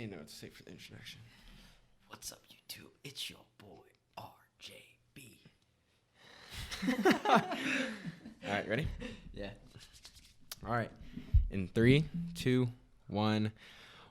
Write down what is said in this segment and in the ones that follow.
even know what to say for the introduction. What's up, YouTube? It's your boy, RJB. All right, ready? Yeah. All right. In 3, 2, 1.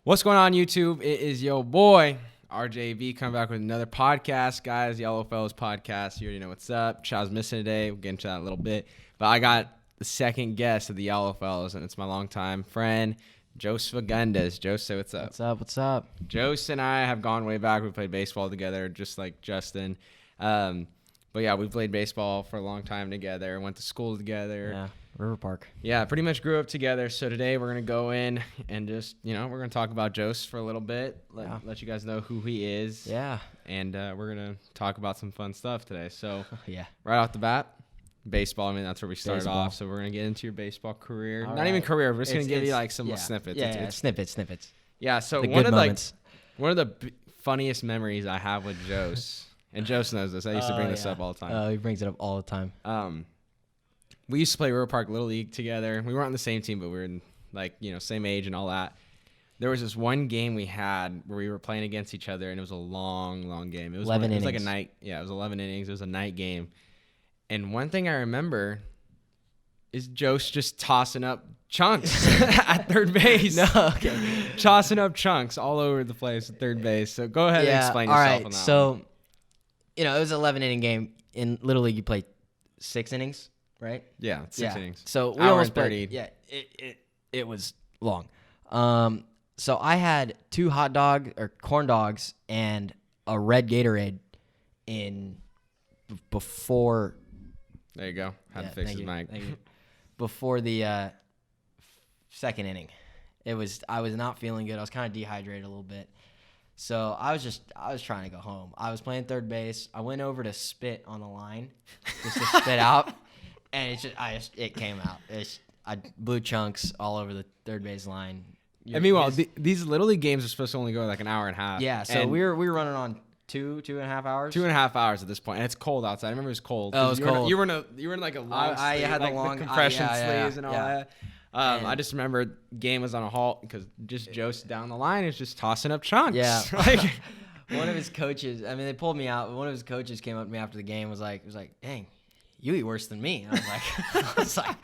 What's going on, YouTube? It is your boy, RJB, coming back with another podcast, guys. Yellow Fellas podcast. You already know what's up. Chow's missing today. We'll get into that in a little bit. But I got the second guest of the Yellow Fellas, and it's my longtime friend, Joseph Fagundes. Joseph, what's up? What's up? What's up? Joseph and I have gone way back. We played baseball together, just like Justin. But yeah, we played baseball for a long time together. Went to school together. Yeah, River Park. Yeah, pretty much grew up together. So today we're going to go in and just, we're going to talk about Joseph for a little bit. Let you guys know who he is. Yeah. And we're going to talk about some fun stuff today. So Yeah. right off the bat, baseball. I mean, that's where we started Baseball. off. So we're going to get into your baseball career. All Not even right. career. We're just going to give you It's- like some yeah. snippets. Yeah, snippets. Yeah, so The one good of moments. one of the funniest memories I have with Jose, and Jose knows this. I used to bring this up all the time. Oh, he brings it up all the time. We used to play River Park Little League together. We weren't on the same team, but we were in same age and all that. There was this one game we had where we were playing against each other, and it was a long, long game. It was 11 it was like a innings. night. Yeah, it was 11 innings. It was a night game. And one thing I remember is Jose just tossing up chunks at third base. No, okay. Tossing up chunks all over the place at third base. So go ahead and explain all yourself right. on that So, one. it was an 11-inning game. In Little League, you play 6 innings, right? Yeah, 6 innings. So we Hour almost and 30. played. Yeah, it was long. So I had 2 hot dog or corn dogs and a red Gatorade before. There you go. Had Yeah, to fix thank his you, mic. thank you. Before the second inning. I was not feeling good. I was kind of dehydrated a little bit. So I was trying to go home. I was playing third base. I went over to spit on the line just to spit out, and it came out. I blew chunks all over the third base line. And meanwhile, these Little League games are supposed to only go like an hour and a half. Yeah, so And we were running on 2.5 hours. 2.5 hours at this point, and it's cold outside. I remember it was cold. Oh, it was cold. You were in like a long I sleeve, had the like long compression yeah, sleeves and all yeah. that. I just remember game was on a halt because just Jose down the line is just tossing up chunks. Yeah. Like, One of his coaches, they pulled me out. One of his coaches came up to me after the game, was like, "Dang, you eat worse than me." And I was like,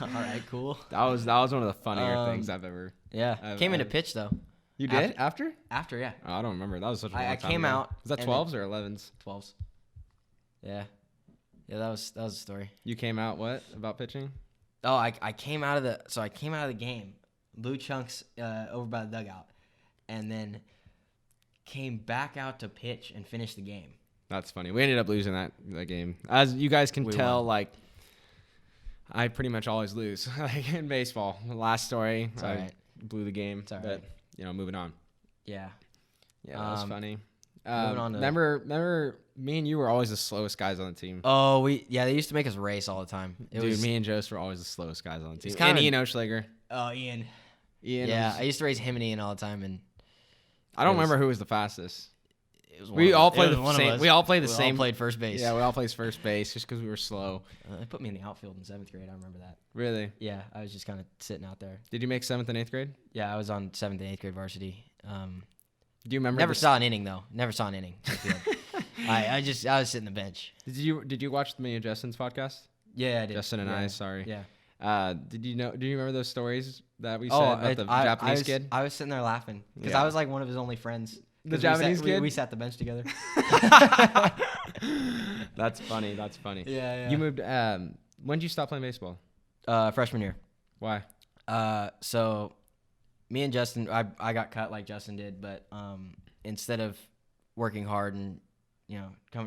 all right, cool. that was one of the funnier things I've ever. Yeah, came into pitch though. You did after? After, yeah, Oh, I don't remember. That was such a long I time came ago. out. Was that and 12s or 11s? 12s. Yeah, that was the story. You came out what about pitching? Oh, I came out of the game, blew chunks over by the dugout, and then came back out to pitch and finish the game. That's funny. We ended up losing that game. As you guys can tell, won. like I pretty much always lose like in baseball. The last story, It's I all right. blew the game. It's all But moving on. Yeah. Yeah, that was funny. moving on to- Remember, me and you were always the slowest guys on the team. Oh, they used to make us race all the time. Me and Jose were always the slowest guys on the team. kinda- And Ian Oschlager. Oh, Ian. Ian. Yeah, I used to race him and Ian all the time, and I don't it was- remember who was the fastest. it was We one of all us. played It was the one of same. us. We all played the We same. all played first base. Yeah, we all played first base just because we were slow. They put me in the outfield in 7th grade. I remember that. Really? Yeah, I was just kind of sitting out there. Did you make 7th and 8th grade? Yeah, I was on 7th and 8th grade varsity. Do you remember? Never saw an inning though. Never saw an inning. on the field. I was sitting the bench. Did you watch me and Justin's podcast? Yeah, I did. Justin and yeah. I, sorry. Yeah. Do you remember those stories that we said Oh, about the Japanese kid? I was sitting there laughing because Yeah. I was like one of his only friends. The 'Cause Japanese kid? We sat the bench together. That's funny. That's funny. Yeah. You moved. When did you stop playing baseball? Freshman year. Why? So me and Justin, I got cut like Justin did, but instead of working hard and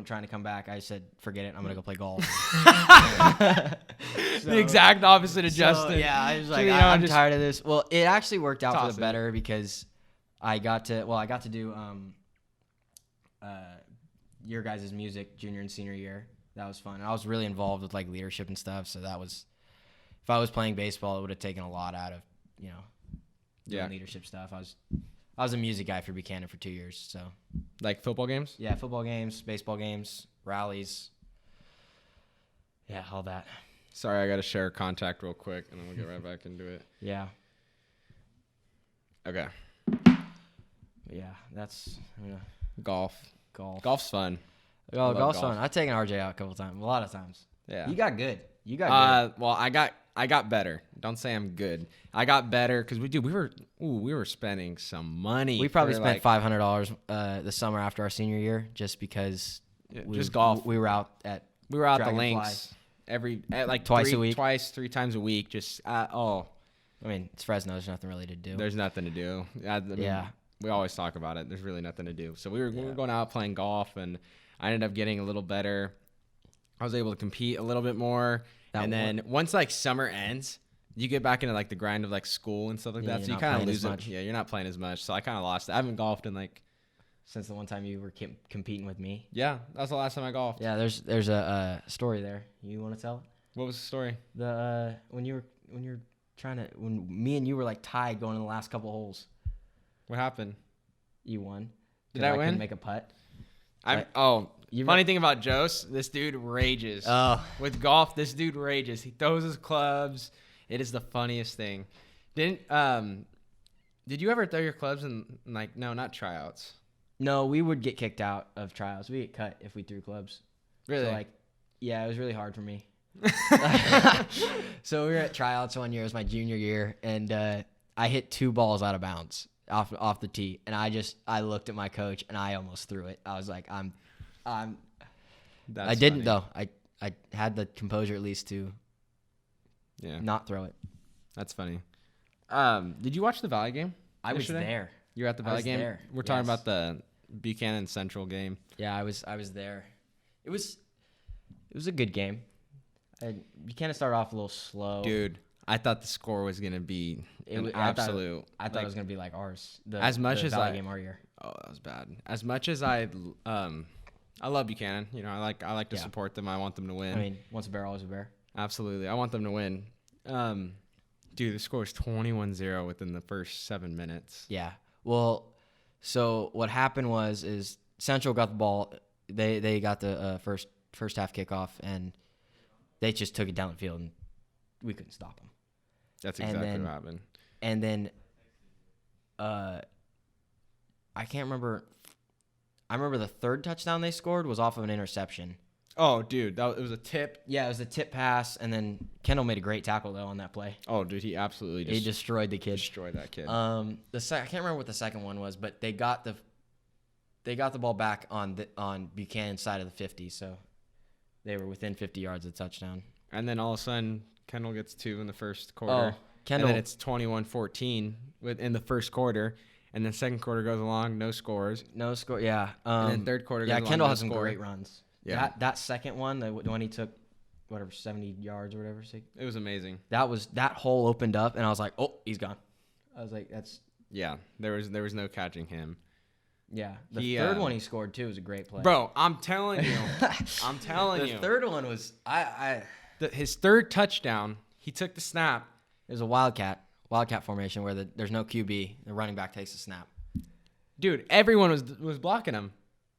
trying to come back, I said, forget it. I'm gonna go play golf. The exact opposite of Justin. Yeah, I was So, like, you know, I'm just tired of this. Well, it actually worked out for toss the it. better because I got to do your guys' music junior and senior year. That was fun. I was really involved with like leadership and stuff, so that was. If I was playing baseball, it would have taken a lot out of doing Yeah. leadership stuff. I was a music guy for Buchanan for 2 years, so Like football games? yeah, football games, baseball games, rallies, yeah, all that. Sorry, I got to share contact real quick, and then we'll get right back into it. Yeah. Okay. Yeah, that's Golf. golf. Golf's fun. Oh, love golf's golf. fun. I've taken RJ out a lot of times. Yeah. You got good. Well, I got better. Don't say I'm good. I got better because we were spending some money. We probably for, spent $500 the summer after our senior year just because just golf. We were out at We were out the Dragonfly. links Twice a week. three times a week. Just I mean, it's Fresno. There's nothing really to do. there's nothing to do. I mean, Yeah. we always talk about it. There's really nothing to do. So we were going out playing golf, and I ended up getting a little better. I was able to compete a little bit more, then once like summer ends, you get back into like the grind of like school and stuff like that. So you kind of lose it. Yeah, you're not playing as much. So I kind of lost it. I haven't golfed in like Since the one time you were competing with me. Yeah, that was the last time I golfed. Yeah, there's a story there. You want to tell it? What was the story? When me and you were like tied going in the last couple holes. What happened? You won. Did I win? Couldn't make a putt. Funny thing about Jose, this dude rages. Oh. With golf, this dude rages. He throws his clubs. It is the funniest thing. Did you ever throw your clubs in not tryouts? No, we would get kicked out of tryouts. We get cut if we threw clubs. Really? So yeah, it was really hard for me. So we were at tryouts one year. It was my junior year, and I hit 2 balls out of bounds off the tee, and I looked at my coach, and I almost threw it. I was like, I didn't though. I had the composure at least to not throw it. That's funny. Did you watch the Valley game? I was there. You were at the Valley game? There. We're talking about the Buchanan Central game. Yeah, I was there. It was a good game. Buchanan started off a little slow. Dude, I thought the score was going to be absolute. I thought it was going to be like ours. The Valley game our year. Oh, that was bad. As much as I love Buchanan. You know, I like to support them. I want them to win. I mean, once a bear, always a bear. Absolutely. I want them to win. Dude, the score is 21-0 within the first 7 minutes. Yeah. Well, so what happened is Central got the ball. They got the first half kickoff, and they just took it down the field, and we couldn't stop them. That's exactly what happened. And then I can't remember. I remember the third touchdown they scored was off of an interception. Oh, dude, it was a tip. Yeah, it was a tip pass, and then Kendall made a great tackle though on that play. Oh, dude, he absolutely destroyed the kid. Destroyed that kid. I can't remember what the second one was, but they got the ball back on Buchanan's side of the 50, so they were within 50 yards of the touchdown. And then all of a sudden, Kendall gets 2 in the first quarter. Kendall. And then it's 21-14 in the first quarter. And then second quarter goes along, no scores. No score, yeah. And then third quarter goes along, Kendall no has some score. great runs. Yeah. That second one, the one he took, 70 yards or whatever. It was amazing. That hole opened up, and I was like, oh, he's gone. I was like, that's. Yeah, there was no catching him. Yeah, the third one he scored too was a great play. Bro, I'm telling you, The third one was his third touchdown. He took the snap. It was a wildcat formation where there's no QB. The running back takes the snap. Dude, everyone was blocking him.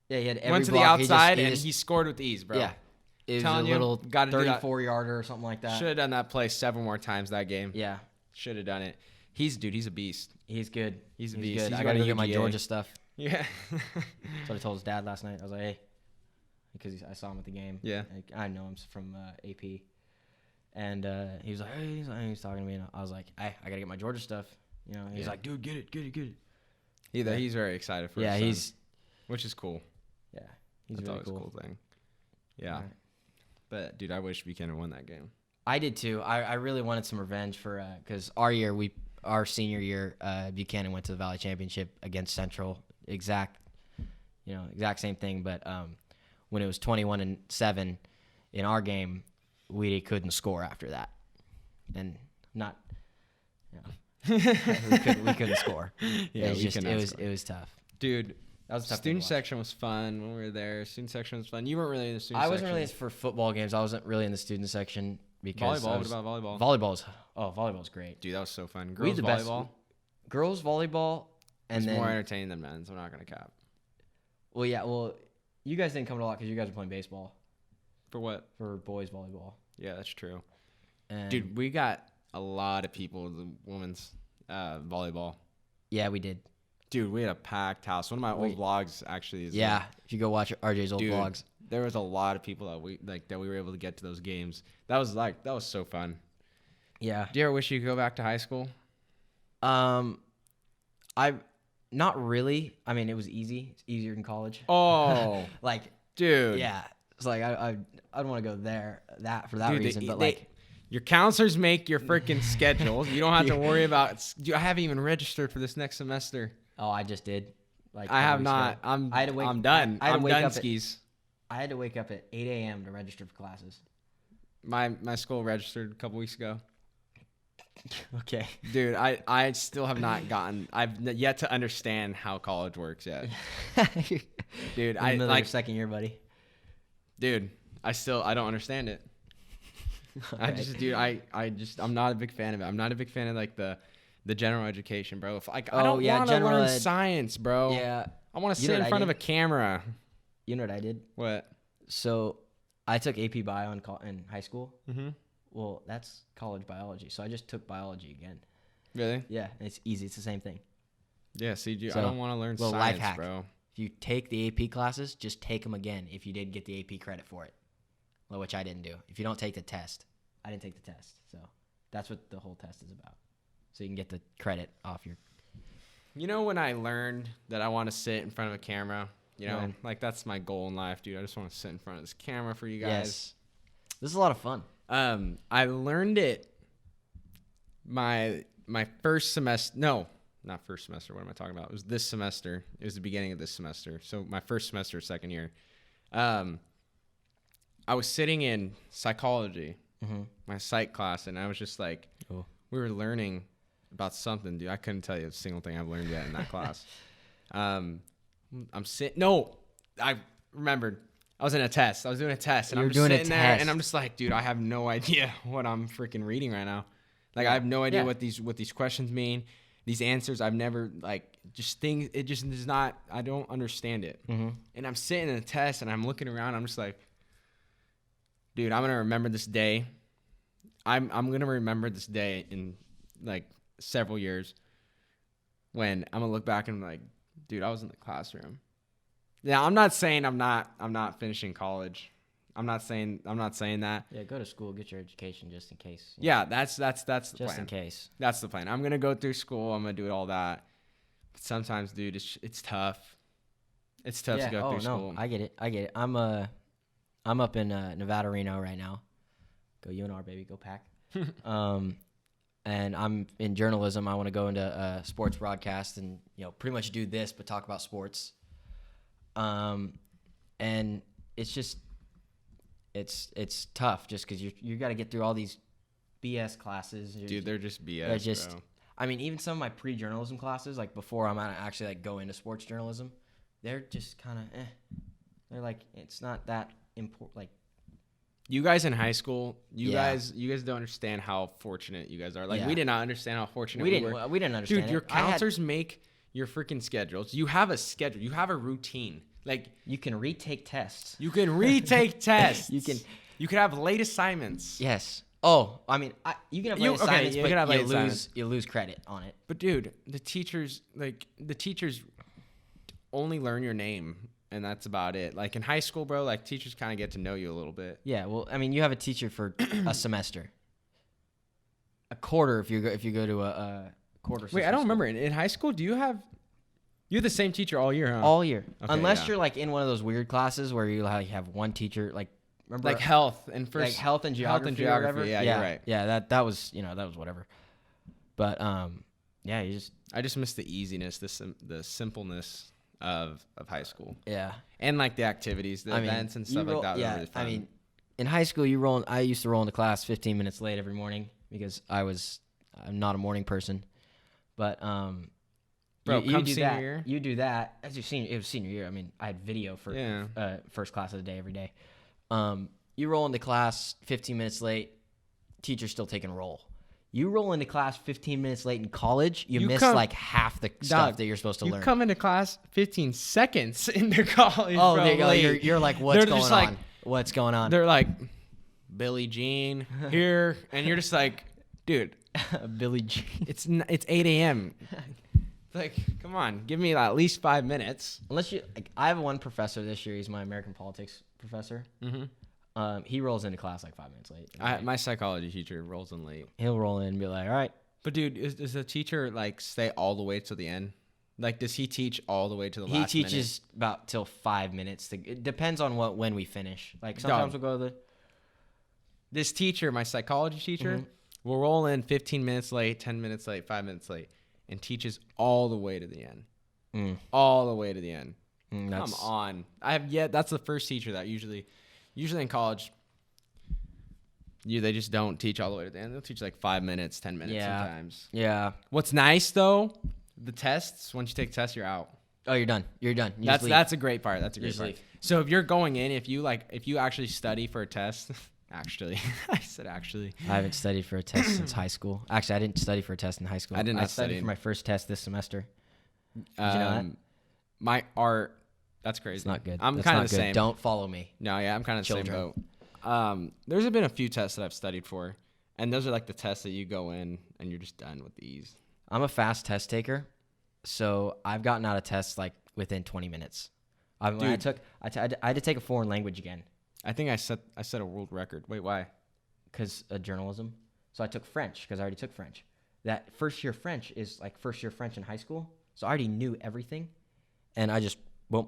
Yeah, he had every went to block. the outside and he scored with ease, bro. Yeah, it was a little 34-yarder or something like that. Should have done that play 7 more times that game. Yeah, should have done it. He's a beast. He's good. He's a beast. Good. I got to go get my Georgia stuff. Yeah. That's what I told his dad last night. I was like, hey, because I saw him at the game. Yeah. I know him from AP. And he was like, hey, he's talking to me. And I was like, hey, I got to get my Georgia stuff. You know, he's like, dude, get it. He's very excited for his son, which is cool. Yeah, he's That's really always cool. a cool thing. Yeah. Right. But, dude, I wish Buchanan won that game. I did too. I really wanted some revenge for because our senior year, Buchanan went to the Valley Championship against Central. Exact same thing. But when it was 21-7 in our game, we couldn't score after that, and not. We couldn't score. Yeah, it was tough. Dude, that was a tough student section was fun when we were there. Student section was fun. You weren't really in the student section. I wasn't really for football games. I wasn't really in the student section because volleyball. What about volleyball? Volleyball's great. Dude, that was so fun. Girls volleyball. Girls volleyball, and it's then more entertaining than men's. I'm not gonna cap. Well, yeah. Well, you guys didn't come to a lot because you guys were playing baseball. For what? For boys volleyball. Yeah, that's true. And dude, we got a lot of people in the women's volleyball. Yeah, we did. Dude, we had a packed house. One of my old vlogs actually is. Yeah, if you go watch RJ's old vlogs. There was a lot of people that we were able to get to those games. That was so fun. Yeah. Do you ever wish you could go back to high school? I not really. I mean, it was easy. It's easier than college. Oh, like, dude. Yeah. It's like I don't want to go there for that reason. But like, your counselors make your freaking schedule. You don't have to worry about. Dude, I haven't even registered for this next semester. Oh, I just did. Like I have not. I'm done. I'm done skis. I had to wake up at 8 a.m. to register for classes. My school registered a couple weeks ago. Okay. Dude, I still have not gotten. I've yet to understand how college works yet. Dude, I like your second year, buddy. Dude, I don't understand it. I'm not a big fan of it. I'm not a big fan of like the general education, bro. I don't want to learn science, bro. Yeah. I want to sit in front of a camera. You know what I did? What? So, I took AP Bio in high school. Mm-hmm. Well, that's college biology. So I just took biology again. Really? Yeah, it's easy. It's the same thing. Yeah, see, I don't want to learn science, life hack. bro. If you take the AP classes, just take them again if you did get the AP credit for it, which I didn't do. If you don't take the test, I didn't take the test. So that's what the whole test is about. So you can get the credit off your... You know when I learned that I want to sit in front of a camera? You know, like that's my goal in life, dude. I just want to sit in front of this camera for you guys. Yes. This is a lot of fun. I learned it my first semester. No, not first semester. What am I talking about? It was this semester. It was the beginning of this semester. So my first semester, second year. I was sitting in psychology, my psych class, and I was just like, we were learning about something, dude. I couldn't tell you a single thing I've learned yet in that class. I remembered. I was in a test. I was doing a test, and I'm just sitting there, and I'm just like, dude, I have no idea what I'm freaking reading right now. Like, I have no idea what these questions mean. These answers, I've never, like, just things, it just is not, I don't understand it. Mm-hmm. And I'm sitting in a test, and I'm looking around, I'm just like, dude, I'm going to remember this day. I'm going to remember this day in, like, several years when I'm going to look back and I'm like, dude, I was in the classroom. Yeah, I'm not saying I'm not finishing college. I'm not saying that. Yeah, go to school, get your education just in case. Yeah, that's the plan. Just in case. That's the plan. I'm gonna go through school. I'm gonna do all that. But sometimes, dude, it's tough. It's tough to go through school. I get it. I'm up in Nevada, Reno right now. Go UNR, baby. Go Pack. And I'm in journalism. I want to go into sports broadcast and pretty much do this, but talk about sports. And it's just, it's tough just because you got to get through all these BS classes. Dude, they're just BS, they're just, bro. I mean, even some of my pre-journalism classes, like before I'm actually like go into sports journalism, they're just kind of, they're like, it's not that important. Like, you guys in high school, you guys don't understand how fortunate you guys are. Like, we did not understand how fortunate we were. We didn't understand. Dude, your counselors make your freaking schedules. You have a schedule. You have a routine. Like, you can retake tests. You can retake tests. You can have late assignments. Yes. Oh, I mean, you can have late assignments, but you lose credit on it. But dude, the teachers only learn your name, and that's about it. Like in high school, bro, like teachers kind of get to know you a little bit. Yeah. Well, I mean, you have a teacher for a semester. A quarter if you go to a quarter. Wait, I don't remember. In high school, you have the same teacher all year, huh? All year, okay, unless you're like in one of those weird classes where you like have one teacher, like remember like health and like health and geography. Or whatever. Yeah, you're right. Yeah, that was that was whatever. But yeah, I just miss the easiness, the simpleness of high school. Yeah, and like the activities, the events and stuff like that. Yeah, really fun. I mean, in high school, I used to roll into class 15 minutes late every morning because I'm not a morning person. But bro, you do senior that. Year? You do that as your senior. It was senior year. I mean, I had video for first class of the day every day. You roll into class 15 minutes late, teacher's still taking roll. You roll into class 15 minutes late in college, you miss like half the stuff that you're supposed to learn. You come into class 15 seconds into college. Oh, bro, there you go. You're like, what's going on? Like, what's going on? They're like, Billie Jean here, and you're just like, dude, Billie Jean. It's 8 a.m. Like, come on, give me at least 5 minutes. Unless you, like, I have one professor this year. He's my American politics professor. Mm-hmm. He rolls into class like 5 minutes late. My psychology teacher rolls in late. He'll roll in and be like, all right. But dude, does the teacher like stay all the way to the end? Like, does he teach all the way to the last He teaches about till 5 minutes. It depends on when we finish. Like sometimes we'll go to the. This teacher, my psychology teacher, will roll in 15 minutes late, 10 minutes late, 5 minutes late, and teaches all the way to the end. All the way to the end. Come on. That's the first teacher that usually in college, they just don't teach all the way to the end. They'll teach like 5 minutes, 10 minutes sometimes. Yeah. What's nice though, the tests, once you take tests, you're out. Oh, you're done. You're done. That's a great part. That's a great part. So if you're going in, if you actually study for a test, actually, I said actually. I haven't studied for a test since high school. Actually, I didn't study for a test in high school. I studied for my first test this semester. Did you know that? My art, that's crazy. It's not good. I'm kind of the same. Don't follow me. No, yeah, I'm kind of the same boat. There's been a few tests that I've studied for, and those are like the tests that you go in and you're just done with these. I'm a fast test taker, so I've gotten out of tests like within 20 minutes. I had to take a foreign language again. I think I set a world record. Wait, why? Because of journalism. So I took French because I already took French. That first year French is like first year French in high school. So I already knew everything, and I just got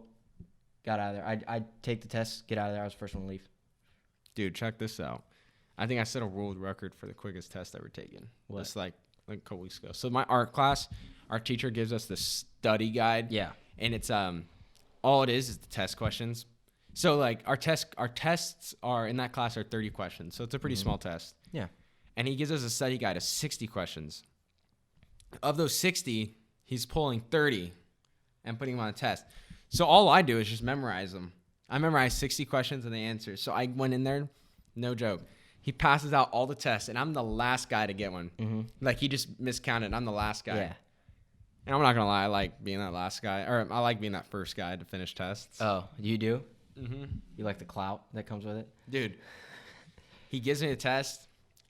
out of there. I'd take the test, get out of there. I was the first one to leave. Dude, check this out. I think I set a world record for the quickest test ever taken. What? Just like a couple weeks ago. So my art class, our teacher gives us this study guide. Yeah. And it's all it is the test questions. So like our tests are in that class are 30 questions. So it's a pretty small test. Yeah. And he gives us a study guide of 60 questions. Of those 60, he's pulling 30 and putting them on a test. So all I do is just memorize them. I memorized 60 questions and the answers. So I went in there, no joke. He passes out all the tests, and I'm the last guy to get one. Like, he just miscounted. I'm the last guy. Yeah. And I'm not going to lie. I like being that last guy. Or I like being that first guy to finish tests. Oh, you do? Mm-hmm. You like the clout that comes with it? Dude, he gives me a test.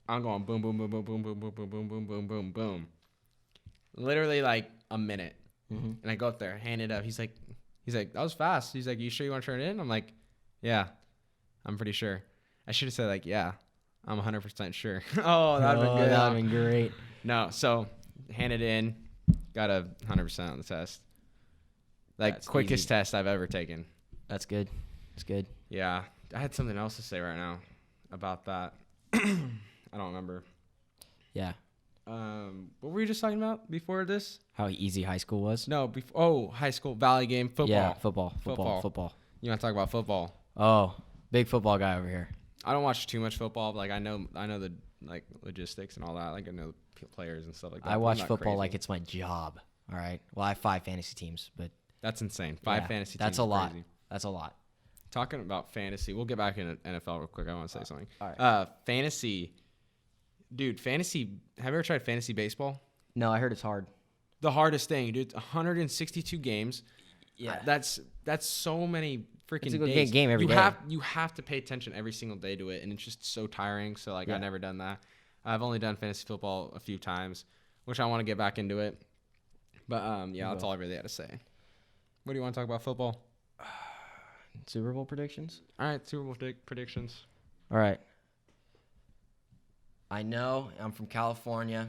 I'm going boom, boom, boom, boom, boom, boom, boom, boom, boom, boom, boom, boom, boom. Literally, like, a minute. And I go up there, hand it up. He's like, that was fast. He's like, you sure you want to turn it in? I'm like, yeah, I'm pretty sure. I should have said, like, yeah, I'm 100% sure. Oh, that would have been good. That would have been great. No, so handed in, got a 100% on the test. Like, that's quickest easy test I've ever taken. That's good. That's good. Yeah. I had something else to say right now about that. I don't remember. Yeah. What were you just talking about before this? How easy high school was? No, high school, Valley game, football. Yeah, football. You want to talk about football? Oh, big football guy over here. I don't watch too much football, but like I know the like logistics and all that. Like I know the players and stuff like that. I watch football like it's my job. All right. Well, I have 5 fantasy teams, but that's insane. 5 fantasy teams. That's a lot. Crazy. That's a lot. Talking about fantasy, we'll get back into NFL real quick. I want to say something. All right. Fantasy. Dude, fantasy. Have you ever tried fantasy baseball? No, I heard it's hard. The hardest thing, dude. 162 games. Yeah. That's so many freaking it's a good days. game every day. You have to pay attention every single day to it, and it's just so tiring. So like, yeah. I've never done that. I've only done fantasy football a few times, which I want to get back into it. But yeah, that's all I really had to say. What do you want to talk about football? Super Bowl predictions? All right, Super Bowl predictions. All right. I know I'm from California,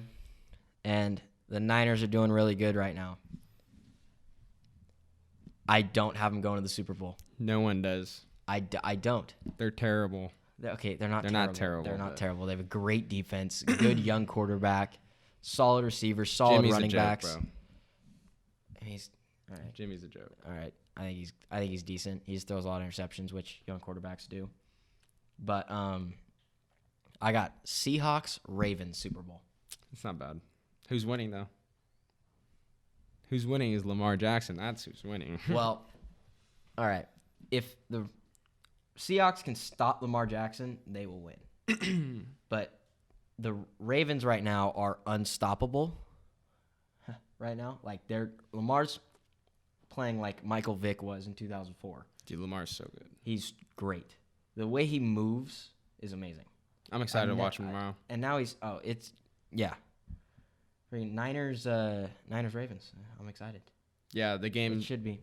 and the Niners are doing really good right now. I don't have them going to the Super Bowl. No one does. I don't. They're terrible. Okay, they're not terrible. They're not terrible. They have a great defense, good young quarterback, solid receivers, solid running backs. Bro. He's all right. Jimmy's a joke. All right. I think he's decent. He just throws a lot of interceptions, which young quarterbacks do. But I got Seahawks, Ravens, Super Bowl. It's not bad. Who's winning though? Who's winning is Lamar Jackson. That's who's winning. Well, all right. If the Seahawks can stop Lamar Jackson, they will win. But the Ravens right now are unstoppable. Right now, like Lamar's playing like Michael Vick was in 2004. Dude, Lamar's so good. He's great. The way he moves is amazing. I'm excited to watch him tomorrow. And now Niners Ravens. I'm excited. Yeah, the game It should be.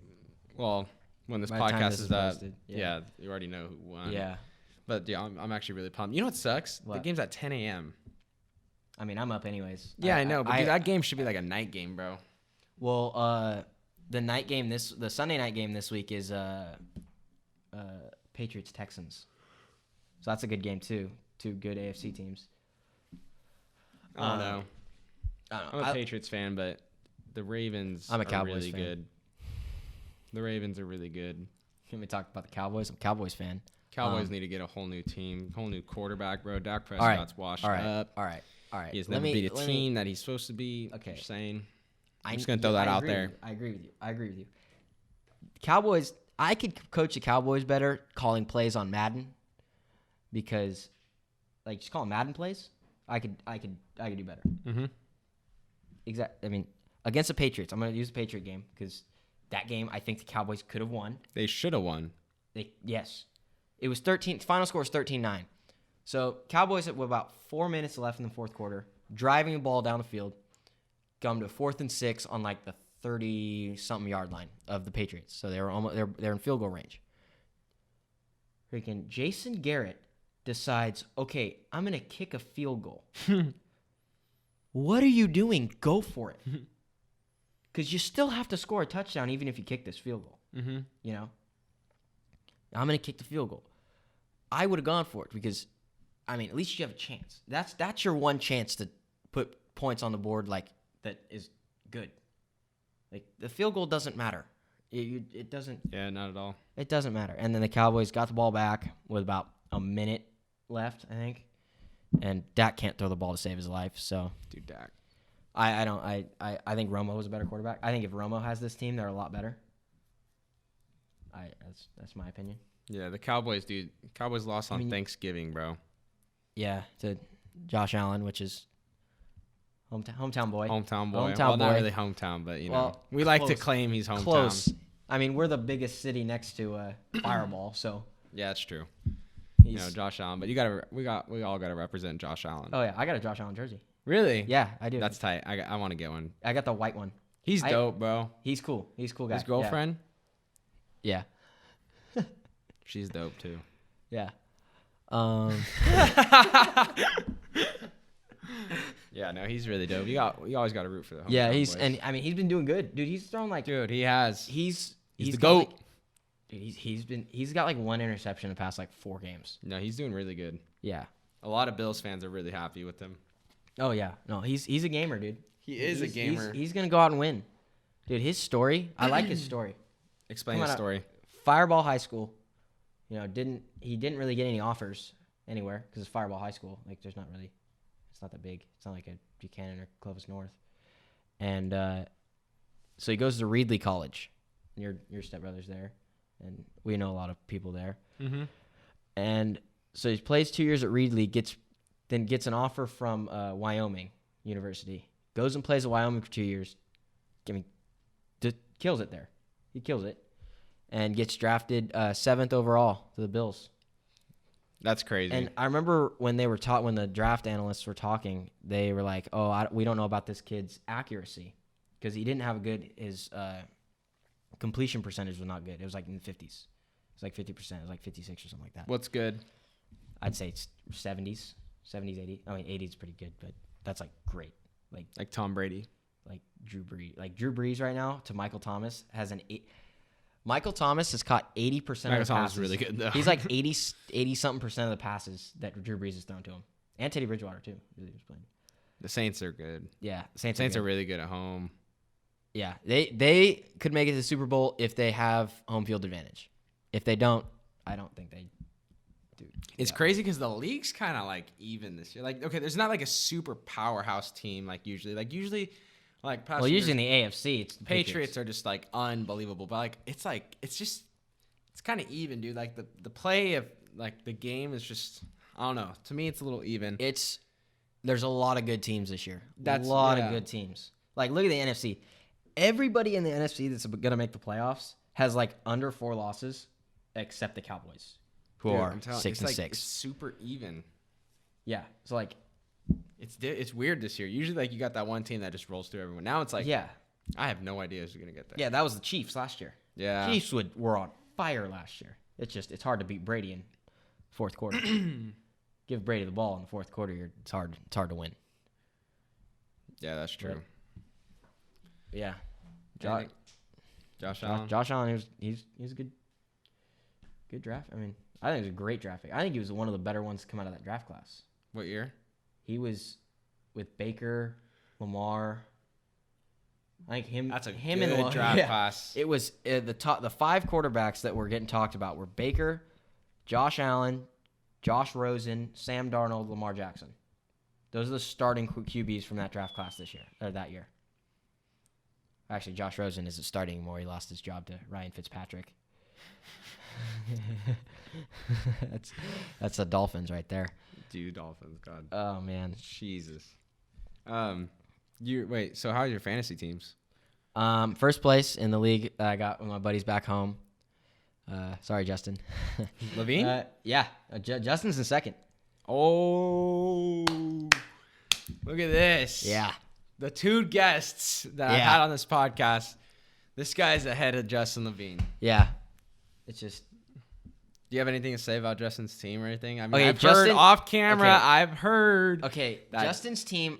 Well, when this By the time podcast this is is up, posted, yeah, you already know who won. Yeah. But yeah, I'm actually really pumped. You know what sucks? The What? game's at 10 a.m. I mean, I'm up anyways. Yeah, I know, but dude, that game should be like a night game, bro. Well, the Sunday night game this week is Patriots Texans. So that's a good game too. Two good AFC teams. I don't know. I don't I'm know. a Patriots fan, but the Ravens I'm a are Cowboys really fan. good. The Ravens are really good. Can we talk about the Cowboys? I'm a Cowboys fan. Cowboys need to get a whole new team, whole new quarterback, bro. Dak All right. Prescott's washed All right. up. All right. All right. He has never beat a team that he's supposed to beat. Okay. Just saying. I'm just going to throw that out there. I agree with you. Cowboys, I could coach the Cowboys better calling plays on Madden because, like, just calling Madden plays, I could do better. Mm-hmm. I mean, against the Patriots, I'm going to use the Patriot game because that game I think the Cowboys could have won. They should have won. Yes. It was 13. Final score was 13-9. So Cowboys with about 4 minutes left in the fourth quarter, driving the ball down the field, come to 4th and 6 on like the 30-something yard line of the Patriots. So they were almost they're in field goal range. Freaking Jason Garrett decides, okay, I'm gonna kick a field goal. What are you doing? Go for it. Because you still have to score a touchdown even if you kick this field goal. Mm-hmm. You know? I'm going to kick the field goal. I would have gone for it because, I mean, at least you have a chance. That's your one chance to put points on the board like that is good. Like, the field goal doesn't matter. It doesn't. Yeah, not at all. It doesn't matter. And then the Cowboys got the ball back with about a minute left, I think. And Dak can't throw the ball to save his life, so. Dude, Dak. I think Romo was a better quarterback. I think if Romo has this team, they're a lot better. That's my opinion. Yeah, the Cowboys, dude. Cowboys lost on Thanksgiving, bro. Yeah, to Josh Allen, which is hometown boy. Hometown boy. Hometown Well, boy. not really hometown, but, you know. Well, We like to close. claim he's hometown. Close. I mean, we're the biggest city next to Fireball, so. Yeah, that's true. He's, You know, Josh Allen. But we all got to represent Josh Allen. Oh, yeah, I got a Josh Allen jersey. Really? Yeah, I do. That's tight. I want to get one. I got the white one. He's dope, bro. He's cool. He's a cool guy. His girlfriend? Yeah. She's dope, too. Yeah. Yeah, no, he's really dope. You always got to root for the hometown Yeah, boys. he's been doing good, dude. He's thrown like Dude, he has. he's the got, GOAT. like- dude, he's got like one interception in the past like 4 games. No, he's doing really good. Yeah. A lot of Bills fans are really happy with him. Oh yeah. No, he's a gamer, dude. He is a gamer. He's gonna go out and win, dude. His story, I like his story. Explain the story. Fireball High School, you know, he didn't really get any offers anywhere because it's Fireball High School. Like, it's not that big. It's not like a Buchanan or Clovis North. And so he goes to Reedley College. And your stepbrother's there, and we know a lot of people there. Mm-hmm. And so he plays 2 years at Reedley, gets an offer from Wyoming University. Goes and plays at Wyoming for 2 years. Kills it there. He kills it. And gets drafted 7th overall to the Bills. That's crazy. And I remember when when the draft analysts were talking, they were like, "Oh, we don't know about this kid's accuracy because he didn't have his completion percentage was not good. It was like in the 50s. It was like 50%. It was like 56 or something like that. What's good? I'd say it's 70s, 80. I mean, 80 is pretty good, but that's like great. Like Tom Brady. Like Drew Brees. Like Drew Brees right now to Michael Thomas has an 8. Michael Thomas has caught 80% of the passes. Michael Thomas is really good, though. He's like 80-something% of the passes that Drew Brees has thrown to him. And Teddy Bridgewater, too. Really was playing. The Saints are good. Yeah, Saints are really good at home. Yeah, they could make it to the Super Bowl if they have home field advantage. If they don't, I don't think they do. It's crazy because the league's kind of like even this year. Like, okay, there's not like a super powerhouse team like usually. Like usually past years, usually in the AFC, it's the Patriots are just like unbelievable. But it's kind of even, dude. Like the play of like the game is just, I don't know. To me, it's a little even. There's a lot of good teams this year. That's a lot of good teams. Like, look at the NFC. Everybody in the NFC that's going to make the playoffs has like under 4 losses, except the Cowboys, who are 6-6. It's super even. Yeah, so like It's weird this year. Usually, like, you got that one team that just rolls through everyone. Now it's like, Yeah. I have no idea who's going to get there. Yeah, that was the Chiefs last year. Yeah. Chiefs were on fire last year. It's hard to beat Brady in fourth quarter. Give Brady the ball in the fourth quarter, it's hard to win. Yeah, that's true. Yeah. Josh Allen. Josh Allen, he's a good draft. I mean, I think it was a great draft pick. I think he was one of the better ones to come out of that draft class. What year? He was with Baker, Lamar. I think him. That's a him good and draft class. It was the 5 quarterbacks that were getting talked about were Baker, Josh Allen, Josh Rosen, Sam Darnold, Lamar Jackson. Those are the starting QBs from that draft class that year. Actually, Josh Rosen isn't starting anymore. He lost his job to Ryan Fitzpatrick. That's the Dolphins right there. Dude, Dolphins, God. Oh man, Jesus. So how's your fantasy teams? First place in the league that I got with my buddies back home. Sorry, Justin. Levine? Yeah, Justin's in second. Oh, look at this. Yeah. The 2 guests that I've had on this podcast, this guy's ahead of Justin Levine. Yeah. It's just. Do you have anything to say about Justin's team or anything? I mean, Okay, I've heard off camera. Okay. I've heard. Okay, Justin's team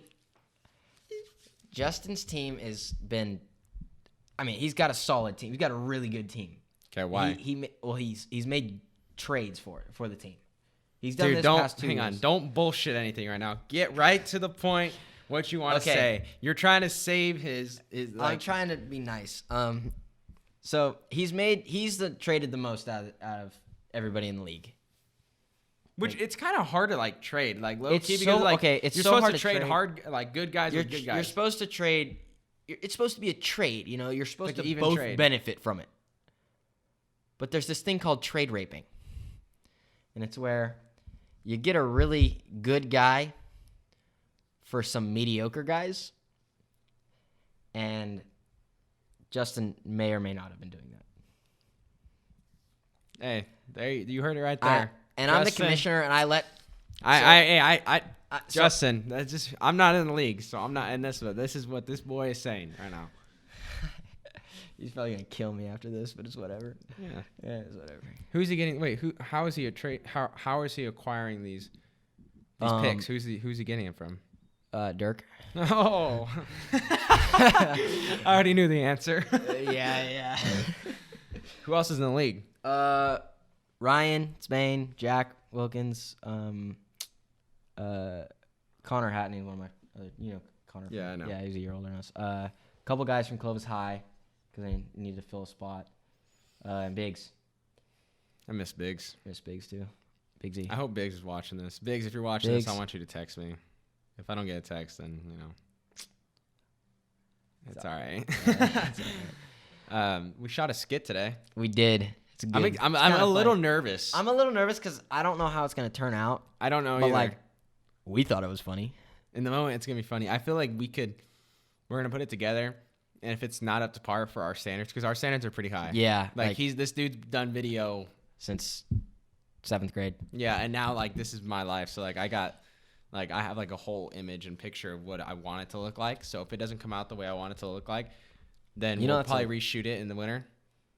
has been. I mean, he's got a solid team. He's got a really good team. Okay, why? He's made trades for the team. He's done Dude, this past 2 hang years. on. Don't bullshit anything right now. Get right to the point. What you want to say? You're trying to save his. I'm trying to be nice. So he's traded the most out of everybody in the league. Which it's kind of hard to like trade, like low It's key, so- because like okay, it's you're so supposed hard to to trade trade. hard, like good guys with good guys. You're supposed to trade. It's supposed to be a trade. You know, you're supposed Like an to even both trade. benefit from it. But there's this thing called trade raping, and it's where you get a really good guy for some mediocre guys, and Justin may or may not have been doing that. Hey, there you heard it right there. I'm the commissioner, and I let. Justin, that's just I'm not in the league, so I'm not in this. But this is what this boy is saying right now. He's probably gonna kill me after this, but it's whatever. Yeah, it's whatever. Who's he getting? Wait, how is he a trade? How is he acquiring these picks? Who's he getting them from? Dirk. Oh, I already knew the answer. Yeah. Who else is in the league? Ryan, Spain, Jack Wilkins, Connor Hatney, one of my, Connor. Yeah, I know. Yeah, he's a year older than us. A couple guys from Clovis High, because they need to fill a spot. And Biggs. I miss Biggs. Miss Biggs too. Biggsy. I hope Biggs is watching this. Biggs, if you're watching this, I want you to text me. If I don't get a text, then it's all right. We shot a skit today. We did. It's good. I'm a little nervous. I'm a little nervous because I don't know how it's gonna turn out. I don't know but either. We thought it was funny. In the moment, it's gonna be funny. I feel like we're gonna put it together, and if it's not up to par for our standards, because our standards are pretty high. Yeah, this dude's done video since 7th grade. Yeah, and now this is my life. So I have a whole image and picture of what I want it to look like. So if it doesn't come out the way I want it to look like, then we'll probably reshoot it in the winter.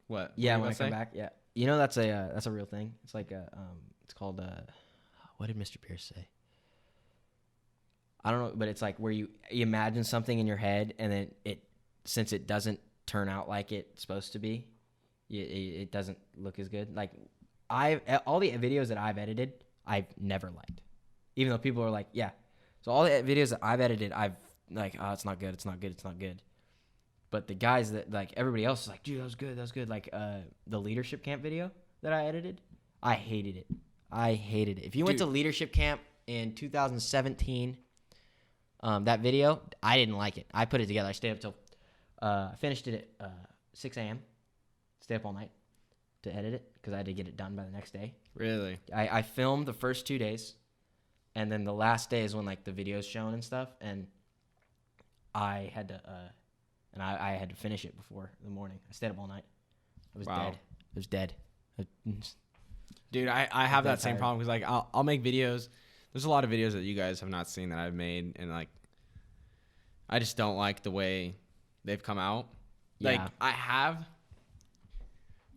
What? Yeah, when I come back. Yeah, that's a real thing. It's it's called what did Mr. Pierce say? I don't know, but it's where you imagine something in your head, and then since it doesn't turn out like it's supposed to be, it doesn't look as good. All the videos that I've edited, I've never liked, even though people are yeah. So all the videos that I've edited, I've oh, it's not good, it's not good, it's not good. But the guys that everybody else is dude, that was good, that was good. The leadership camp video that I edited, I hated it. If you went to leadership camp in 2017, that video, I didn't like it. I put it together. I stayed up till I finished it at 6 a.m. Stay up all night to edit it because I had to get it done by the next day. Really? I filmed the first 2 days, and then the last day is when the video's shown and stuff, and I had to I had to finish it before the morning. I stayed up all night. I was dead. I was dead. Dude, I have that same problem because I'll make videos there's a lot of videos that you guys have not seen that I've made, and like I just don't like the way they've come out. Like I have.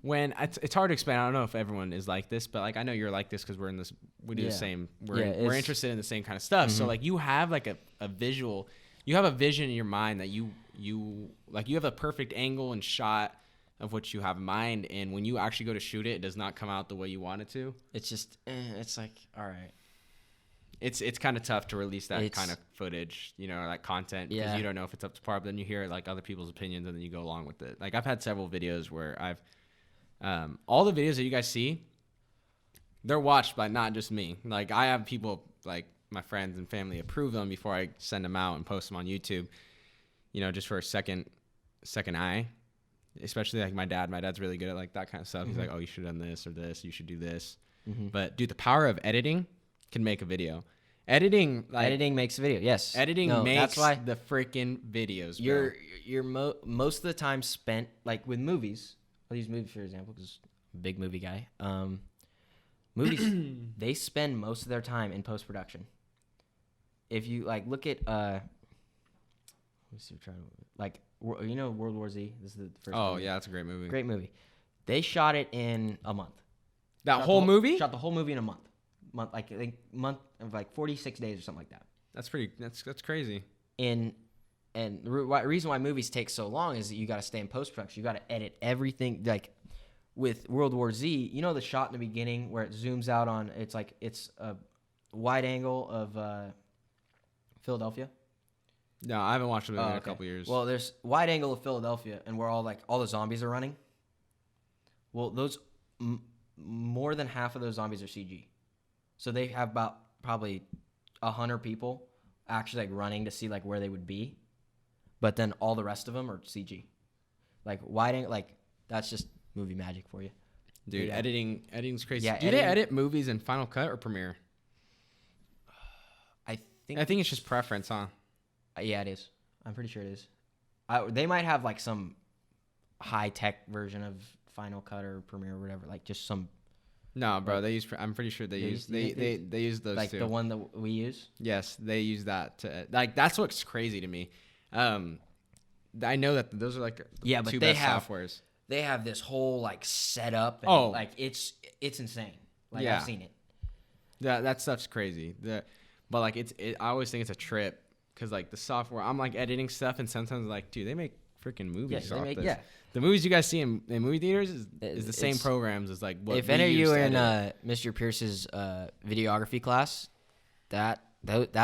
When it's hard to explain. I don't know if everyone is like this, but like I know you're like this because we're in this. We do the same. We're interested in the same kind of stuff. Mm-hmm. So like you have like a visual. You have a vision in your mind that you have a perfect angle and shot of what you have in mind, and when you actually go to shoot it, it does not come out the way you want it to. It's just it's like, all right. It's kind of tough to release that kind of footage, you know, like content, because you don't know if it's up to par. But then you hear like other people's opinions, and then you go along with it. Like I've had several videos where I've all the videos that you guys see, they're watched by not just me. Like I have people like my friends and family approve them before I send them out and post them on YouTube, you know, just for a second eye, especially like my dad. My dad's really good at like that kind of stuff. Mm-hmm. He's like, oh, you should have done this or this. You should do this. Mm-hmm. But dude, the power of editing can make a video. Editing makes a video. Yes. Makes the freaking videos. You're most of the time spent like with movies. I'll use movies for example because I'm a big movie guy. Movies, they spend most of their time in post-production. If you like look at let me see, like you know World War Z. This is the first. Oh movie. Yeah, that's a great movie. Great movie. They shot it in a month. Shot the whole movie in a month. I think month of like 46 days or something like that. That's crazy. And the reason why movies take so long is that you got to stay in post-production. You got to edit everything. Like with World War Z, you know the shot in the beginning where it zooms out on, it's a wide angle of Philadelphia. No, I haven't watched it in a couple years. Well, there's wide angle of Philadelphia, and where all the zombies are running. Well, those more than half of those zombies are CG. So they have about probably 100 people actually like running to see like where they would be, but then all the rest of them are CG. Like wide angle, like that's just movie magic for you, dude. Yeah. Editing's crazy. Yeah, do they edit movies in Final Cut or Premiere? I think it's just preference, huh? Yeah, it is. I'm pretty sure it is. They might have like some high tech version of Final Cut or Premiere or whatever, like just some. No, bro. I'm pretty sure they use those like too. The one that we use. Yes, they use that to like. That's what's crazy to me. I know that those are like but two they best have softwares. They have this whole like setup. And, like it's insane. Like I've seen it. Yeah, that stuff's crazy. But like I always think it's a trip because like the software. I'm like editing stuff and sometimes like, dude, they make freaking movies off this. Yeah. The movies you guys see in movie theaters is the same programs as like what. If any of you are in Mr. Pierce's videography class, that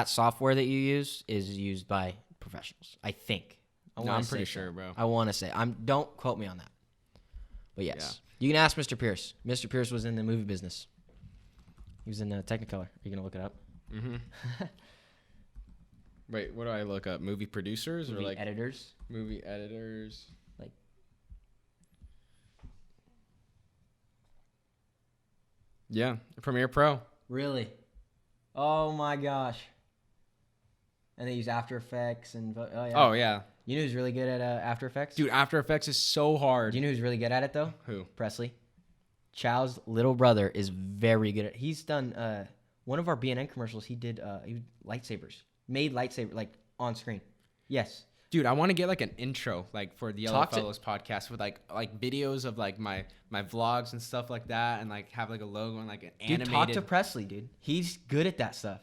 software that you use is used by professionals. I think. I'm pretty sure, bro. I want to say. Don't quote me on that. But yes, you can ask Mr. Pierce. Mr. Pierce was in the movie business. He was in Technicolor. Are you gonna look it up? Mm-hmm. Wait, what do I look up? Movie producers or like editors? Movie editors. Like. Yeah, Premiere Pro. Really? Oh my gosh. And they use After Effects and Oh yeah. You know who's really good at After Effects? Dude, After Effects is so hard. Do you know who's really good at it though? Who? Presley. Chow's little brother is very good at. He's done one of our B&N commercials. He did lightsabers. Made lightsaber like on screen. Yes. Dude, I want to get like an intro like for the Yellow Fellows podcast with like videos of like my vlogs and stuff like that, and like have like a logo and like an animated. Dude, talk to Presley, dude. He's good at that stuff.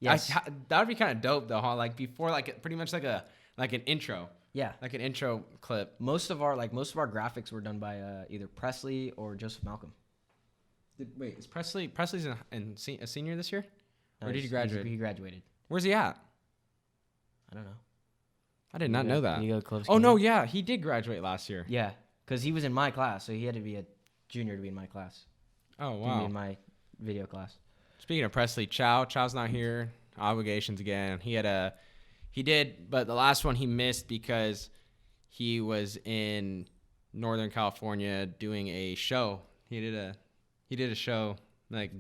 Yes. That would be kind of dope though, huh? Like before, like pretty much like an intro. Yeah. Like an intro clip. Most of our graphics were done by either Presley or Joseph Malcolm. Wait, is Presley's a senior this year? Or did he graduate? He graduated. Where's he at? I don't know. I did not know that. You go close. Oh no, yeah, he did graduate last year. Yeah, because he was in my class, so he had to be a junior to be in my class. Oh wow. To be in my video class. Speaking of Presley, Chow's not here. Obligations again. He did, but the last one he missed because he was in Northern California doing a show. He did a show like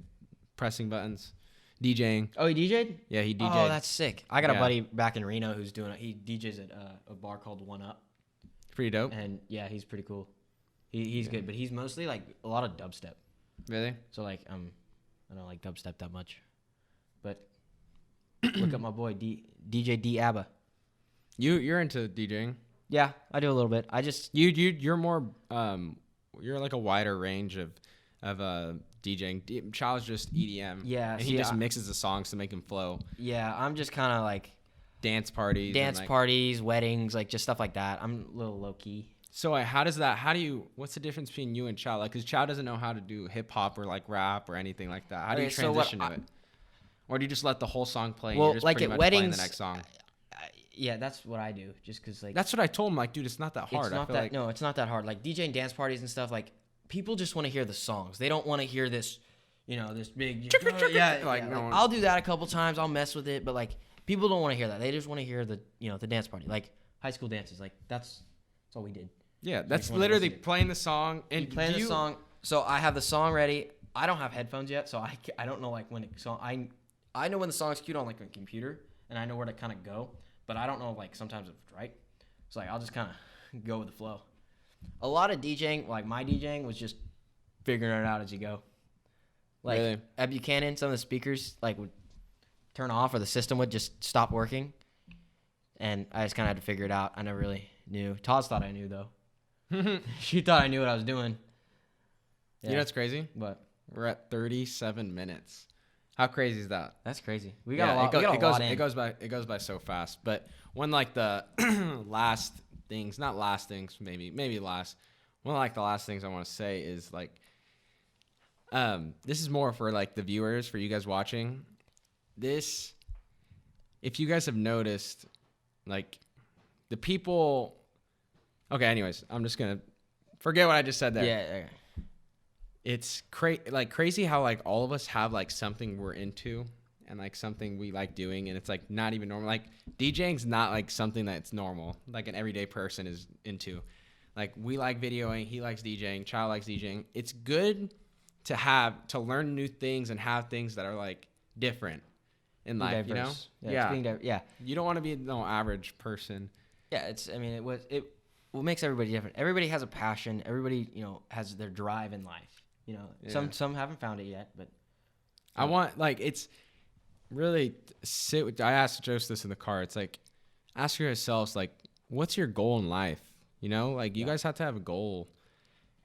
pressing buttons. DJing. Oh, he DJ'd? Yeah, he DJ'd. Oh, that's sick. I got a buddy back in Reno who's doing it. He DJs at a bar called One Up. Pretty dope. And yeah, he's pretty cool. He's good, but he's mostly like a lot of dubstep. Really? So like I don't like dubstep that much. But look at my boy DJ D Abba. You're into DJing. Yeah, I do a little bit. I just You're more you're like a wider range of DJing. Child's just EDM. Yeah, and he just mixes the songs to make them flow. Yeah, I'm just kind of like Dance parties, weddings, like just stuff like that. I'm a little low key. So what's the difference between you and Chow? Like, because Chow doesn't know how to do hip hop or like rap or anything like that. How do you transition to it? Or do you just let the whole song play and you're just like pretty at much weddings, playing the next song? Yeah, that's what I do. Just because like that's what I told him. Like, dude, it's not that hard. No, it's not that hard. Like DJing dance parties and stuff. Like people just want to hear the songs. They don't want to hear this, this big. I'll do that a couple times. I'll mess with it, but like people don't want to hear that. They just want to hear the the dance party, like high school dances. Like that's all we did. Yeah, that's literally playing the song and playing the song. So I have the song ready. I don't have headphones yet, so I don't know like when I know when the song's queued on like a computer, and I know where to kind of go. But I don't know, like, sometimes if it's right. So, like, I'll just kind of go with the flow. A lot of DJing, like, my DJing was just figuring it out as you go. Like, really? At Buchanan, some of the speakers, like, would turn off or the system would just stop working. And I just kind of had to figure it out. I never really knew. Todd thought I knew, though. She thought I knew what I was doing. Yeah. You know what's crazy? What? We're at 37 minutes. How crazy is that? That's crazy. We got a lot. It goes by so fast. But one like the last things, not last things, maybe last. One like the last things I want to say is like, this is more for like the viewers, for you guys watching. This, if you guys have noticed, like the people. Okay, anyways, I'm just gonna forget what I just said there. Yeah. It's crazy how like all of us have like something we're into and like something we like doing, and it's like not even normal. Like DJing's not like something that's normal, like an everyday person is into. Like we like videoing, he likes DJing, Child likes DJing. It's good to learn new things and have things that are like different in life, diverse. Yeah. You don't want to be no average person. Yeah, what makes everybody different. Everybody has a passion. Everybody, has their drive in life. Some haven't found it yet, but I want like it's really I asked Joseph this in the car. It's like ask yourselves like, what's your goal in life? Like you guys have to have a goal.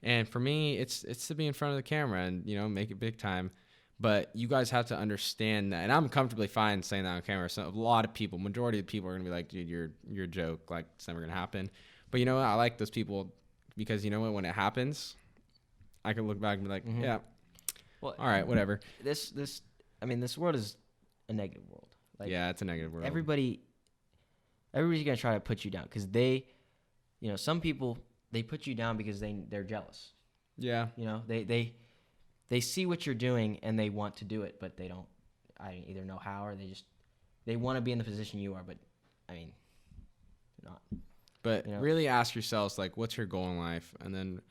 And for me, it's to be in front of the camera and make it big time. But you guys have to understand that, and I'm comfortably fine saying that on camera. So a lot of people, majority of people are gonna be like, dude, you're a joke. Like it's never gonna happen. But you know what? I like those people because when it happens, I can look back and be like, yeah, well, all right, whatever. This world is a negative world. Like, yeah, it's a negative world. Everybody's gonna try to put you down because they, some people they put you down because they're jealous. Yeah. They see what you're doing and they want to do it, but they don't. I either know how or they want to be in the position you are, but they're not. But really ask yourselves like, what's your goal in life? And then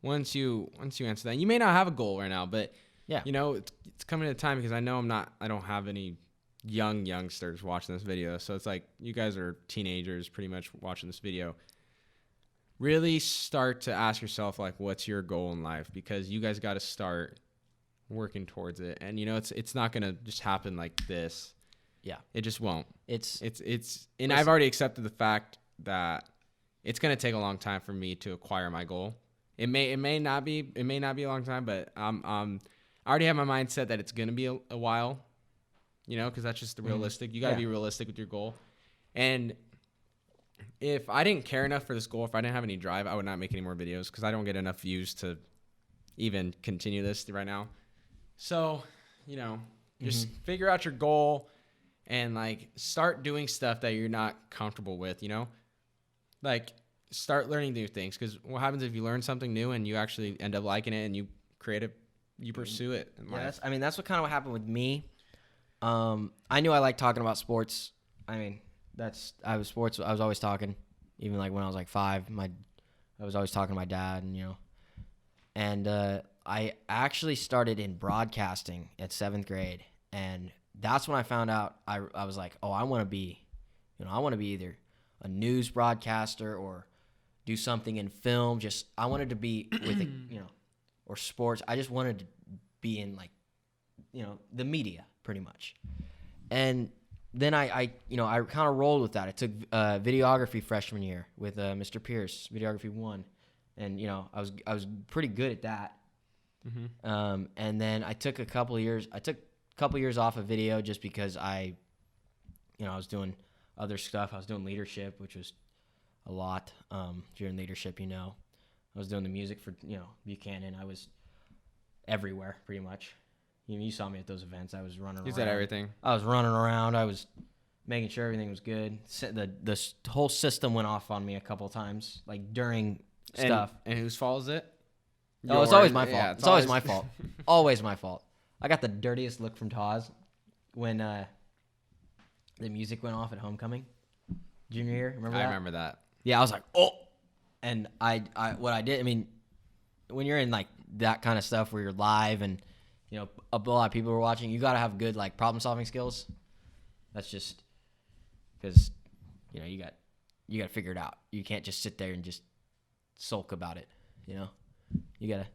once you answer that, you may not have a goal right now, but yeah, it's coming to a time because I know I don't have any youngsters watching this video. So it's like you guys are teenagers pretty much watching this video. Really start to ask yourself like, what's your goal in life? Because you guys got to start working towards it. And it's not going to just happen like this. Yeah. It just won't. And I've already accepted the fact that it's going to take a long time for me to acquire my goal. It may not be a long time, but I already have my mindset that it's going to be a while, because that's just the realistic. You got to be realistic with your goal. And if I didn't care enough for this goal, if I didn't have any drive, I would not make any more videos because I don't get enough views to even continue this right now. So, just figure out your goal and like start doing stuff that you're not comfortable with, like start learning new things. Because what happens if you learn something new and you actually end up liking it and you pursue it in life? That's what kind of what happened with me. I knew I liked talking about sports. I was always talking, even like when I was like 5. I was always talking to my dad, and I actually started in broadcasting at 7th grade, and that's when I found out I was like, oh, I want to be either a news broadcaster or do something in film. I wanted to be with it, or sports. I just wanted to be in like, the media pretty much. And then I kind of rolled with that. I took videography freshman year with Mr. Pierce, videography 1, and I was pretty good at that. Mm-hmm. And then I took a couple of years. I took a couple of years off of video just because I was doing other stuff. I was doing leadership, which was a lot. If you're in leadership, I was doing the music for Buchanan. I was everywhere pretty much. You saw me at those events. I was running around. You said everything. I was running around. I was making sure everything was good. The whole system went off on me a couple times, like during stuff. And whose fault is it? Oh, it's always my fault. Yeah, it's always my fault. Always my fault. I got the dirtiest look from Taz when the music went off at homecoming, junior year. Remember that? I remember that. Yeah, I was like, oh. And what I did, I mean, when you're in like that kind of stuff where you're live and a lot of people are watching, you got to have good like problem solving skills. That's just because you got to figure it out. You can't just sit there and just sulk about it. You gotta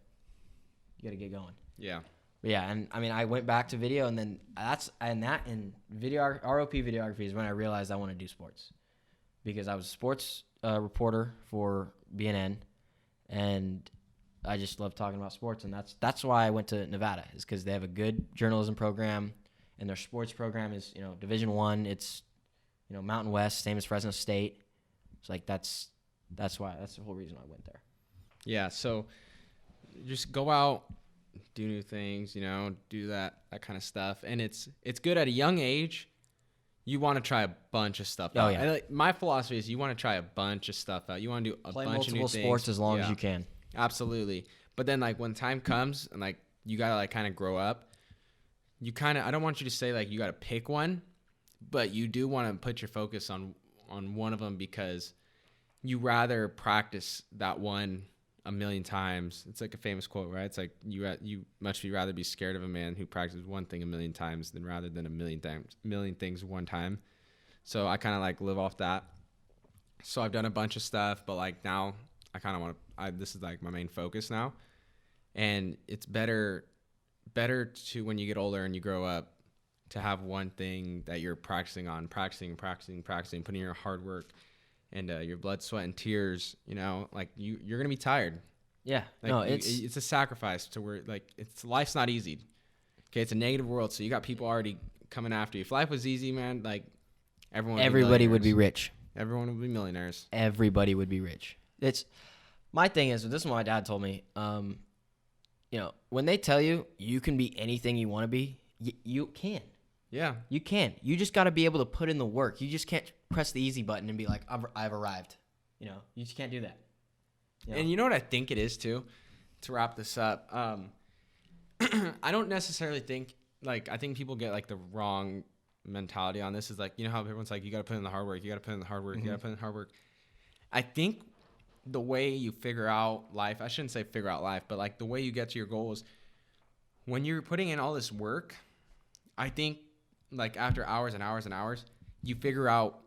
get going. Yeah. But yeah, and I mean, I went back to video, and then video ROP videography is when I realized I want to do sports, because I was a sports reporter for BNN, and I just love talking about sports, and that's why I went to Nevada, is because they have a good journalism program, and their sports program is Division I. It's Mountain West, same as Fresno State. It's like that's why, that's the whole reason I went there. Yeah. So just go out, do new things, do that kind of stuff, and it's good at a young age. You want to try a bunch of stuff out. Yeah. And my philosophy is you want to try a bunch of stuff out. You want to do a Play bunch of new multiple sports things. as long as you can. Absolutely. But then like when time comes and like you got to like kind of grow up, I don't want you to say like you got to pick one, but you do want to put your focus on one of them, because you rather practice that one a million times. It's like a famous quote, right? It's like you much rather be scared of a man who practices one thing a million times than rather than a million things one time. So I kind of like live off that. So I've done a bunch of stuff, but like now I kind of want to. This is like my main focus now, and it's better to, when you get older and you grow up, to have one thing that you're practicing, putting your hard work and your blood, sweat, and tears. Like you're gonna be tired. Yeah. Like no, it's a sacrifice to where like life's not easy. Okay, it's a negative world, so you got people already coming after you. If life was easy, man, like everybody would be rich. Everyone would be millionaires. Everybody would be rich. It's my thing is, this is what my dad told me. When they tell you you can be anything you want to be, you can. Yeah, you can. You just got to be able to put in the work. You just can't press the easy button and be like, I've arrived. You just can't do that. And you know what I think it is too, to wrap this up. I don't necessarily think, like, I think people get like the wrong mentality on this. Is like, how everyone's like, you got to put in the hard work. You got to put in the hard work. Mm-hmm. You got to put in the hard work. I think the way you figure out life, I shouldn't say figure out life, but like the way you get to your goals, when you're putting in all this work, I think like after hours and hours and hours, you figure out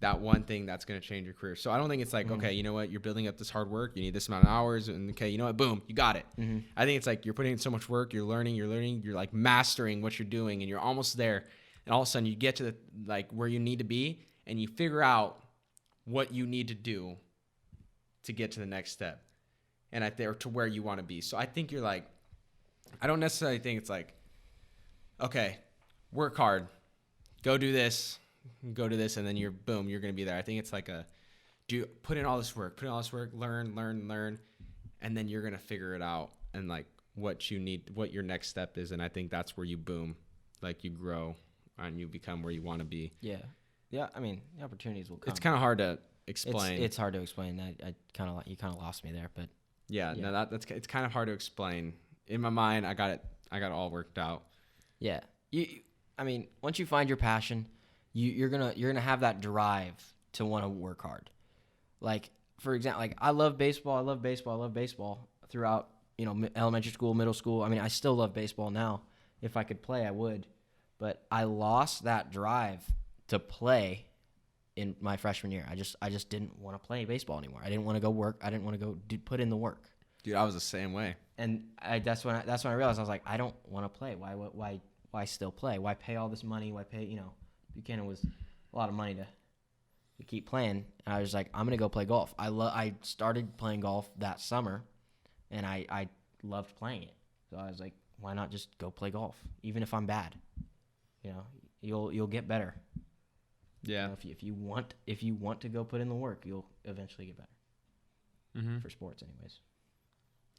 that one thing that's going to change your career. So I don't think it's like, okay, you know what, you're building up this hard work, you need this amount of hours, and okay, you know what, boom, you got it. Mm-hmm. I think it's like you're putting in so much work, you're learning, you're like mastering what you're doing, and you're almost there, and all of a sudden you get to the, like where you need to be, and you figure out what you need to do to get to the next step, and or to where you want to be. So I think you're like, I don't necessarily think it's like, okay, work hard, go do this, and then you're going to be there. I think it's like put in all this work, learn, and then you're going to figure it out, and like what you need, what your next step is. And I think that's where you boom, like you grow and you become where you want to be. Yeah. Yeah. I mean, the opportunities will come. It's kind of hard to explain. It's hard to explain. You kind of lost me there, but yeah. No, it's kind of hard to explain. In my mind, I got it all worked out. Yeah. I mean, once you find your passion, you're gonna have that drive to want to work hard. Like, for example, like I love baseball throughout, elementary school, middle school. I mean, I still love baseball now. If I could play, I would. But I lost that drive to play in my freshman year. I just didn't want to play baseball anymore. I didn't want to go work. I didn't want to go put in the work. Dude, I was the same way. And that's when I realized, I was like, I don't want to play. Why why still play? Why pay all this money? Why pay, Buchanan was a lot of money to keep playing. And I was like, I'm going to go play golf. I started playing golf that summer, and I loved playing it. So I was like, why not just go play golf? Even if I'm bad, you'll get better. Yeah. If you want to go put in the work, you'll eventually get better. For sports, anyways.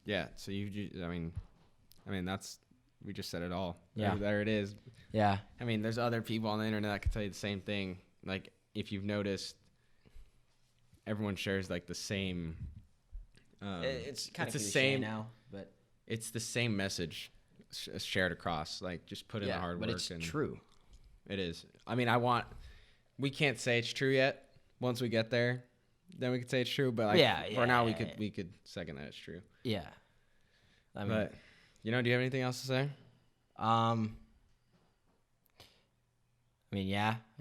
Yeah. So I mean, that's, we just said it all. Yeah. There it is. Yeah. I mean, there's other people on the internet that can tell you the same thing. Like, if you've noticed, everyone shares like the same. It's kind of the cliche same now, but it's the same message shared across. Like, just put in the hard work. But it's true. It is. I mean, we can't say it's true yet. Once we get there, then we could say it's true. But for now, we could second that it's true. Yeah. But do you have anything else to say? I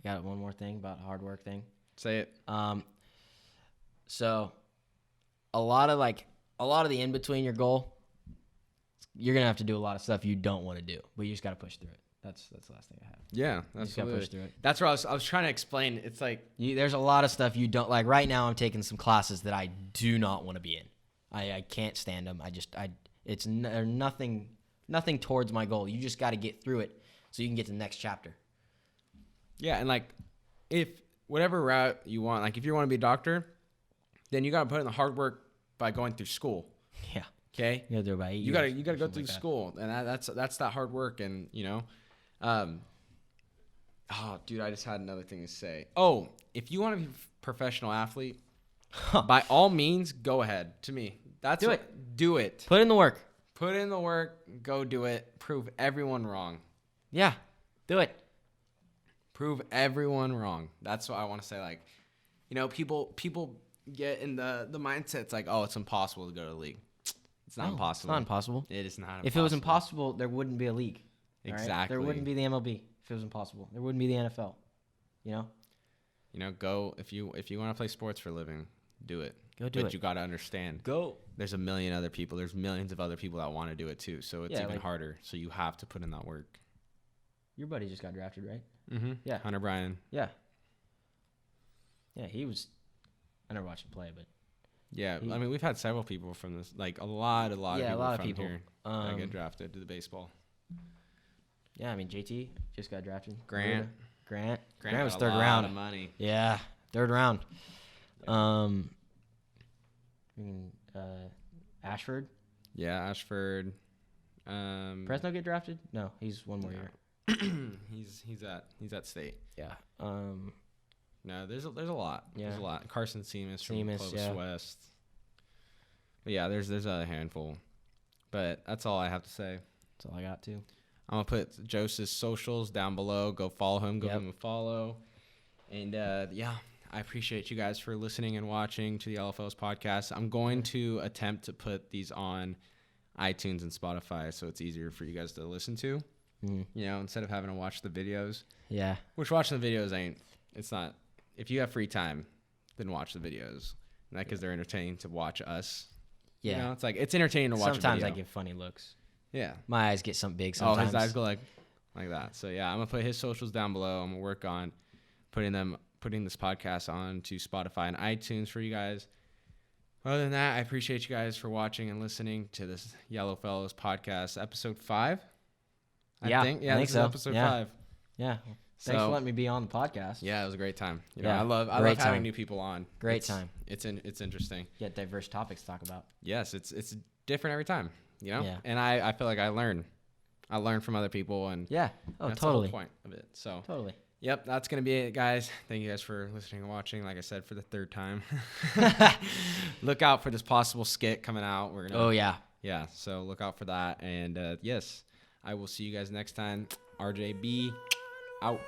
got one more thing about hard work thing. Say it. So a lot of the in between your goal, you're gonna have to do a lot of stuff you don't want to do, but you just gotta push through it. That's the last thing I have. Yeah, you just gotta push through it. That's what I was trying to explain. It's like there's a lot of stuff you don't like. Right now, I'm taking some classes that I do not want to be in. I can't stand them. It's nothing towards my goal. You just got to get through it so you can get to the next chapter. Yeah, and like, if whatever route you want, like if you want to be a doctor, then you got to put in the hard work by going through school. Yeah. Okay. You got to do it by 8 years. You got to go through school, and that's that hard work, and oh, dude, I just had another thing to say. Oh, if you want to be a professional athlete, by all means, go ahead. To me, do it. Put in the work. Put in the work. Go do it. Prove everyone wrong. Yeah, do it. Prove everyone wrong. That's what I want to say. Like, people get in the mindset. It's like, oh, it's impossible to go to the league. It's not impossible. It's not impossible. It is not impossible. If it was impossible, there wouldn't be a league. Exactly. Right? There wouldn't be the MLB if it was impossible. There wouldn't be the NFL. Go if you want to play sports for a living, do it. Go do it. But you got to understand. Go. There's a million other people. There's millions of other people that want to do it too. So it's even harder. So you have to put in that work. Your buddy just got drafted, right? Mm-hmm. Yeah. Hunter Bryan. Yeah. Yeah, he was. I never watched him play, but. Yeah, I mean, we've had several people from this, like a lot of people here that get drafted to the baseball. Yeah, I mean, JT just got drafted. Grant was third round. A lot of money. Yeah, third round. Yeah. Ashford. Yeah, Ashford. Fresno get drafted? No, he's one more year. he's at State. Yeah. No, there's a lot. Yeah. There's a lot. Carson Seamus from Clovis yeah. West. But yeah, there's a handful. But that's all I have to say. That's all I got too. I'm gonna put Joseph's socials down below. Go follow him. Go give him a follow. And I appreciate you guys for listening and watching to the LFL's podcast. I'm going to attempt to put these on iTunes and Spotify so it's easier for you guys to listen to. Instead of having to watch the videos. Yeah. Which watching the videos it's not. If you have free time, then watch the videos. And that because they're entertaining to watch us. Yeah. It's like it's entertaining to watch. Sometimes I give funny looks. Yeah. My eyes get something big sometimes. Oh, his eyes go like that. So yeah, I'm gonna put his socials down below. I'm gonna work on putting this podcast on to Spotify and iTunes for you guys. Other than that, I appreciate you guys for watching and listening to this Yellow Fellows podcast, episode 5. I think this is episode 5. Yeah. Thanks for letting me be on the podcast. Yeah, it was a great time. I love having new people on. Great time. It's interesting. You got diverse topics to talk about. Yes, it's different every time. Yeah. And I feel like I learn from other people, and yeah. Oh, that's totally. the whole point of it. So totally. Yep, that's gonna be it, guys. Thank you guys for listening and watching. Like I said, for the third time. Look out for this possible skit coming out. We're gonna. Oh yeah. Yeah. So look out for that, and yes, I will see you guys next time. RJB out.